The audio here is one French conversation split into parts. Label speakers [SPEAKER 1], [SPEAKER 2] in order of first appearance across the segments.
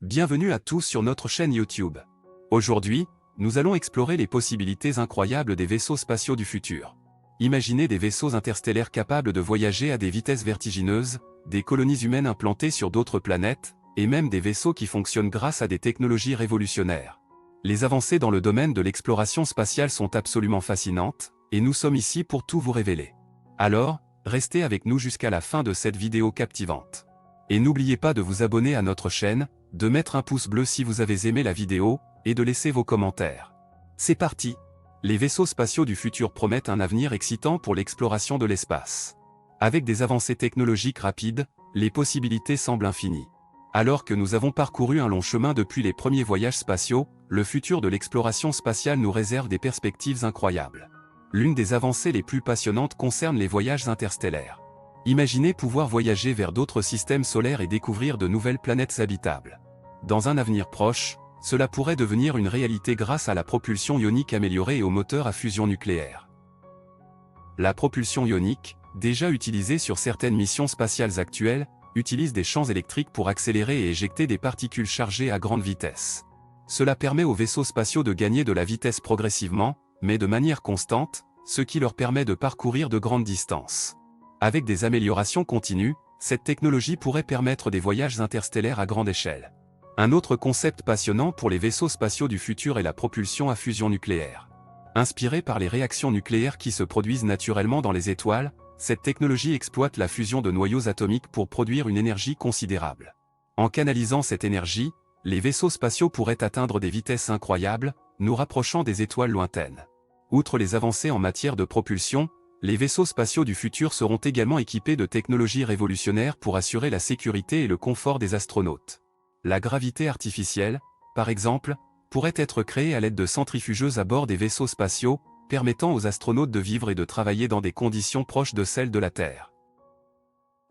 [SPEAKER 1] Bienvenue à tous sur notre chaîne YouTube. Aujourd'hui, nous allons explorer les possibilités incroyables des vaisseaux spatiaux du futur. Imaginez des vaisseaux interstellaires capables de voyager à des vitesses vertigineuses, des colonies humaines implantées sur d'autres planètes, et même des vaisseaux qui fonctionnent grâce à des technologies révolutionnaires. Les avancées dans le domaine de l'exploration spatiale sont absolument fascinantes, et nous sommes ici pour tout vous révéler. Alors, restez avec nous jusqu'à la fin de cette vidéo captivante. Et n'oubliez pas de vous abonner à notre chaîne, de mettre un pouce bleu si vous avez aimé la vidéo, et de laisser vos commentaires. C'est parti! Les vaisseaux spatiaux du futur promettent un avenir excitant pour l'exploration de l'espace. Avec des avancées technologiques rapides, les possibilités semblent infinies. Alors que nous avons parcouru un long chemin depuis les premiers voyages spatiaux, le futur de l'exploration spatiale nous réserve des perspectives incroyables. L'une des avancées les plus passionnantes concerne les voyages interstellaires. Imaginez pouvoir voyager vers d'autres systèmes solaires et découvrir de nouvelles planètes habitables. Dans un avenir proche, cela pourrait devenir une réalité grâce à la propulsion ionique améliorée et aux moteurs à fusion nucléaire. La propulsion ionique, déjà utilisée sur certaines missions spatiales actuelles, utilise des champs électriques pour accélérer et éjecter des particules chargées à grande vitesse. Cela permet aux vaisseaux spatiaux de gagner de la vitesse progressivement, mais de manière constante, ce qui leur permet de parcourir de grandes distances. Avec des améliorations continues, cette technologie pourrait permettre des voyages interstellaires à grande échelle. Un autre concept passionnant pour les vaisseaux spatiaux du futur est la propulsion à fusion nucléaire. Inspirée par les réactions nucléaires qui se produisent naturellement dans les étoiles, cette technologie exploite la fusion de noyaux atomiques pour produire une énergie considérable. En canalisant cette énergie, les vaisseaux spatiaux pourraient atteindre des vitesses incroyables, nous rapprochant des étoiles lointaines. Outre les avancées en matière de propulsion, les vaisseaux spatiaux du futur seront également équipés de technologies révolutionnaires pour assurer la sécurité et le confort des astronautes. La gravité artificielle, par exemple, pourrait être créée à l'aide de centrifugeuses à bord des vaisseaux spatiaux, permettant aux astronautes de vivre et de travailler dans des conditions proches de celles de la Terre.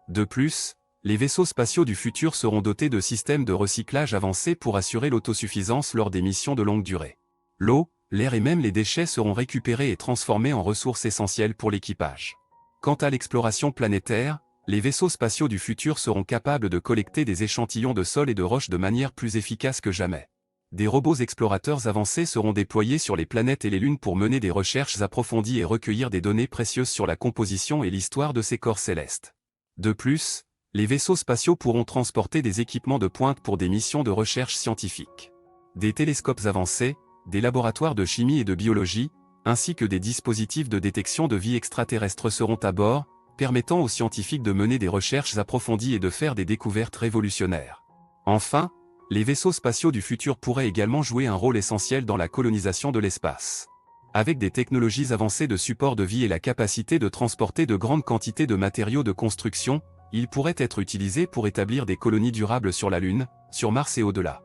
[SPEAKER 1] De plus, les vaisseaux spatiaux du futur seront dotés de systèmes de recyclage avancés pour assurer l'autosuffisance lors des missions de longue durée. L'eau, l'air et même les déchets seront récupérés et transformés en ressources essentielles pour l'équipage. Quant à l'exploration planétaire, les vaisseaux spatiaux du futur seront capables de collecter des échantillons de sol et de roches de manière plus efficace que jamais. Des robots explorateurs avancés seront déployés sur les planètes et les lunes pour mener des recherches approfondies et recueillir des données précieuses sur la composition et l'histoire de ces corps célestes. De plus, les vaisseaux spatiaux pourront transporter des équipements de pointe pour des missions de recherche scientifique. Des télescopes avancés, des laboratoires de chimie et de biologie, ainsi que des dispositifs de détection de vie extraterrestre seront à bord, permettant aux scientifiques de mener des recherches approfondies et de faire des découvertes révolutionnaires. Enfin, les vaisseaux spatiaux du futur pourraient également jouer un rôle essentiel dans la colonisation de l'espace. Avec des technologies avancées de support de vie et la capacité de transporter de grandes quantités de matériaux de construction, ils pourraient être utilisés pour établir des colonies durables sur la Lune, sur Mars et au-delà.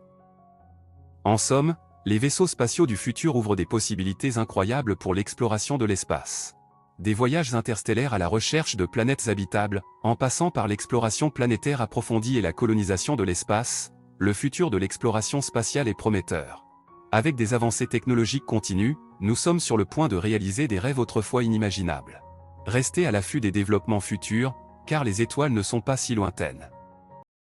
[SPEAKER 1] En somme, les vaisseaux spatiaux du futur ouvrent des possibilités incroyables pour l'exploration de l'espace. Des voyages interstellaires à la recherche de planètes habitables, en passant par l'exploration planétaire approfondie et la colonisation de l'espace, le futur de l'exploration spatiale est prometteur. Avec des avancées technologiques continues, nous sommes sur le point de réaliser des rêves autrefois inimaginables. Restez à l'affût des développements futurs, car les étoiles ne sont pas si lointaines.